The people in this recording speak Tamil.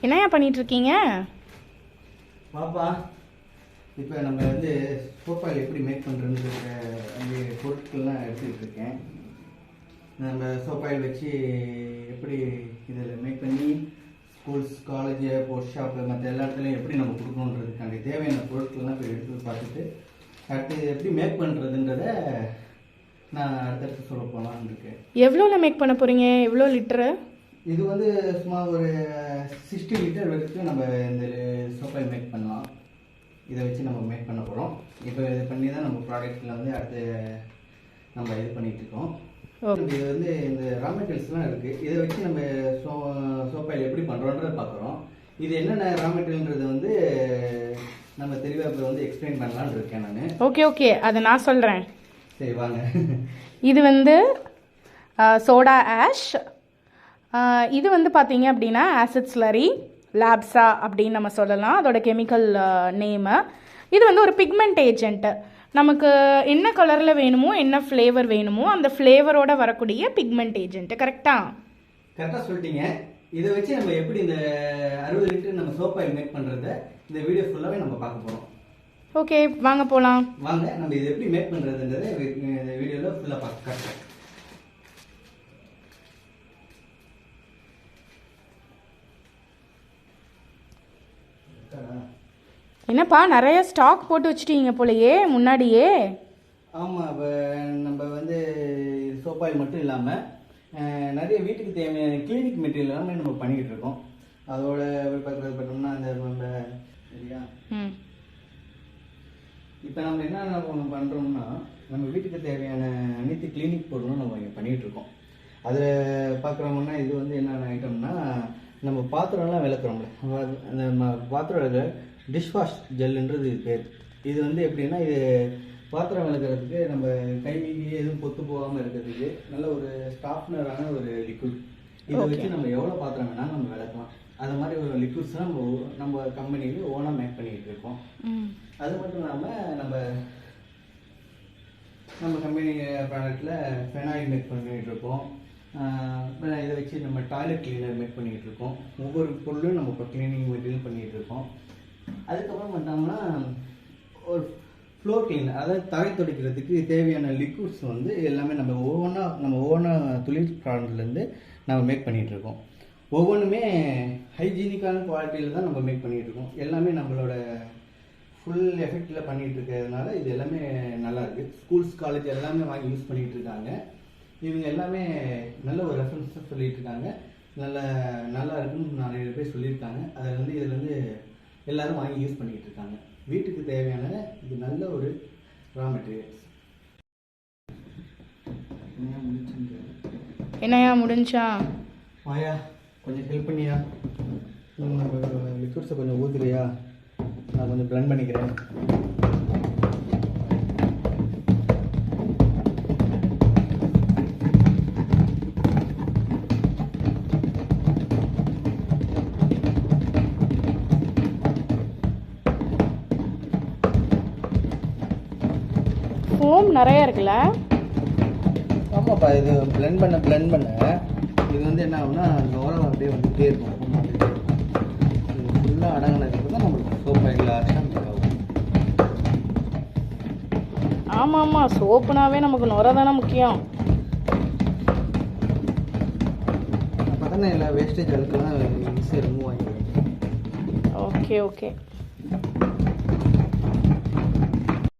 என்னையா பண்ணிட்டு இருக்கீங்க? பாப்பா, இப்போ நம்ம வந்து சோப்பாயில் எப்படி மேக் பண்ணுறதுன்ற அந்த பொருட்கள்லாம் எடுத்துக்கிட்டு இருக்கேன். நம்ம சோப்பாயில் வச்சு எப்படி இதில் மேக் பண்ணி ஸ்கூல்ஸ், காலேஜு, ஒர்க் ஷாப்பு மற்ற எல்லா இடத்துலையும் எப்படி நம்ம கொடுக்கணுன்றதுக்காண்டி தேவையான பொருட்கள்லாம் போய் எடுத்து பார்த்துட்டு அடுத்து எப்படி மேக் பண்ணுறதுன்றத நான் அடுத்தடுத்து சொல்ல போகலான்னு இருக்கேன். எவ்வளோவில் மேக் பண்ண போகிறீங்க? எவ்வளோ லிட்டரு? இது வந்து சும்மா ஒரு 60 லிட்டர் வரைக்கும் நம்ம இந்த சோப்பாயில் மேக் பண்ணலாம். இதை வச்சு நம்ம மேக் பண்ண போகிறோம். இப்போ இது பண்ணி தான் நம்ம ப்ராடக்ட்டில் வந்து அடுத்து நம்ம இது பண்ணிகிட்ருக்கோம். இது வந்து இந்த ரா மெட்டீரியல்ஸ்லாம் இருக்குது. இதை வச்சு நம்ம சோப்பாயில் எப்படி பண்ணுறோன்றதை பார்க்குறோம். இது என்னென்ன ரா மெட்டீரியல்ன்றது வந்து நம்ம தெளிவாக இப்போ வந்து எக்ஸ்பிளைன் பண்ணலான்னு இருக்கேன் நான். ஓகே, அதை நான் சொல்கிறேன். சரி வாங்க. இது வந்து சோடா ஆஷ். இது வந்து பார்த்தீங்க அப்படின்னா ஆசிட் ஸ்லரி, லாப்ஸா அப்படின்னு நம்ம சொல்லலாம், அதோட கெமிக்கல் நேமு. இது வந்து ஒரு பிக்மெண்ட் ஏஜென்ட்டு. நமக்கு என்ன கலரில் வேணுமோ, என்ன ஃப்ளேவர் வேணுமோ அந்த ஃப்ளேவரோட வரக்கூடிய பிக்மெண்ட் ஏஜென்ட்டு. கரெக்டாக சொல்லிட்டீங்க. இதை வச்சு நம்ம எப்படி இந்த 60 லிட்டர் நம்ம சோப் ஆயில் மேக் பண்ணுறத இந்த வீடியோ ஃபுல்லாகவே நம்ம பார்க்க போகிறோம். ஓகே, வாங்க போகலாம். வாங்க நம்ம இதை எப்படி மேக் பண்ணுறதுன்றதை இந்த வீடியோவில் ஃபுல்லாக பார்க்கலாம். என்னப்பா நிறைய ஸ்டாக் போட்டு வச்சுட்டீங்க போலயே முன்னாடியே? ஆமாம், இப்போ நம்ம வந்து சோப் ஆயில் மட்டும் இல்லாமல் நிறைய வீட்டுக்கு தேவையான கிளினிக் மெட்டீரியல் எல்லாமே நம்ம பண்ணிக்கிட்டு இருக்கோம். அதோட பார்த்தோம்னா அந்த நம்ம சரியா இப்போ நம்ம என்ன பண்ணுறோம்னா நம்ம வீட்டுக்கு தேவையான அனைத்து கிளினிக் பொருளும் நம்ம இங்கே பண்ணிகிட்டு இருக்கோம். அதில் பார்க்குறோம்னா இது வந்து என்னென்ன ஐட்டம்னா நம்ம பாத்திரம்லாம் விளக்குறோம்ல, அந்த பாத்திரம் டிஷ்வாஷ் ஜெல்லுன்றது பேர். இது வந்து எப்படின்னா இது பாத்திரம் விளக்குறதுக்கு நம்ம கைக்கு எதுவும் பொத்து போகாமல் இருக்கிறதுக்கு நல்ல ஒரு ஸ்டாஃப்னரான ஒரு லிக்விட். இதை வச்சு நம்ம எவ்வளோ பாத்திரம் வேணாலும் நம்ம விளக்கலாம். அது மாதிரி ஒரு லிக்விட்ஸ் தான் நம்ம கம்பெனியில் ஓனாக மேக் பண்ணிக்கிட்டு இருக்கோம். அது மட்டும் இல்லாமல் நம்ம கம்பெனி ப்ராடக்டில் ஃபெனாயில் மேக் பண்ணிகிட்டு இருக்கோம். இதை வச்சு நம்ம டாய்லெட் கிளீனர் மேக் பண்ணிக்கிட்டு இருக்கோம். ஒவ்வொரு பொருளும் நம்ம இப்போ கிளீனிங் மெட்டீரியல் பண்ணிகிட்டு இருக்கோம். அதுக்கப்புறம் பார்த்தோம்னா ஒரு ஃப்ளோர் கிளீனர், அதாவது தரை துடைக்கிறதுக்கு தேவையான லிக்விட்ஸ் வந்து எல்லாமே நம்ம ஒவ்வொன்றா தொழில் ப்ராடக்ட்லேருந்து நம்ம மேக் பண்ணிகிட்ருக்கோம். ஒவ்வொன்றுமே ஹைஜீனிக்கான குவாலிட்டியில் தான் நம்ம மேக் பண்ணிகிட்ருக்கோம். எல்லாமே நம்மளோட ஃபுல் எஃபெக்டில் பண்ணிகிட்டு இருக்கிறதுனால இது எல்லாமே நல்லாயிருக்கு. ஸ்கூல்ஸ், காலேஜ் எல்லாமே வாங்கி யூஸ் பண்ணிகிட்டு இருக்காங்க. இவங்க எல்லாமே நல்ல ஒரு ரெஃபரன்ஸாக சொல்லிகிட்டு இருக்காங்க. நல்லா இருக்குன்னு நிறைய பேர் சொல்லியிருக்காங்க. அதில் வந்து இதில் வந்து எல்லோரும் வாங்கி யூஸ் பண்ணிக்கிட்டு இருக்காங்க. வீட்டுக்கு தேவையான இது நல்ல ஒரு ரா மெட்டீரியல்ஸ். என்னையா முடிஞ்சா? மாயா கொஞ்சம் ஹெல்ப் பண்ணியா? லிக்விட்ஸை கொஞ்சம் ஊற்றுறியா? நான் கொஞ்சம் பிளெண்ட் பண்ணிக்கிறேன். ஃபோம் நிறைய இருக்குல்ல? ஆமாப்பா, இது பிளெண்ட் பண்ண இது வந்து என்ன ஆகும்னா நோரம் அப்படியே வந்துகிட்டே இருக்கும். இது ஃபுல்லாக அடங்கினதுக்கு தான் நம்மளுக்கு சோப் ஆயில் ஆகும். ஆமாம், சோப்புனாவே நமக்கு நுர தானே முக்கியம். அப்போ தானே எல்லா வேஸ்டேஜ் அழுக்கெல்லாம் ஈஸியாக ரிமூவ் ஆகிடும். ஓகே.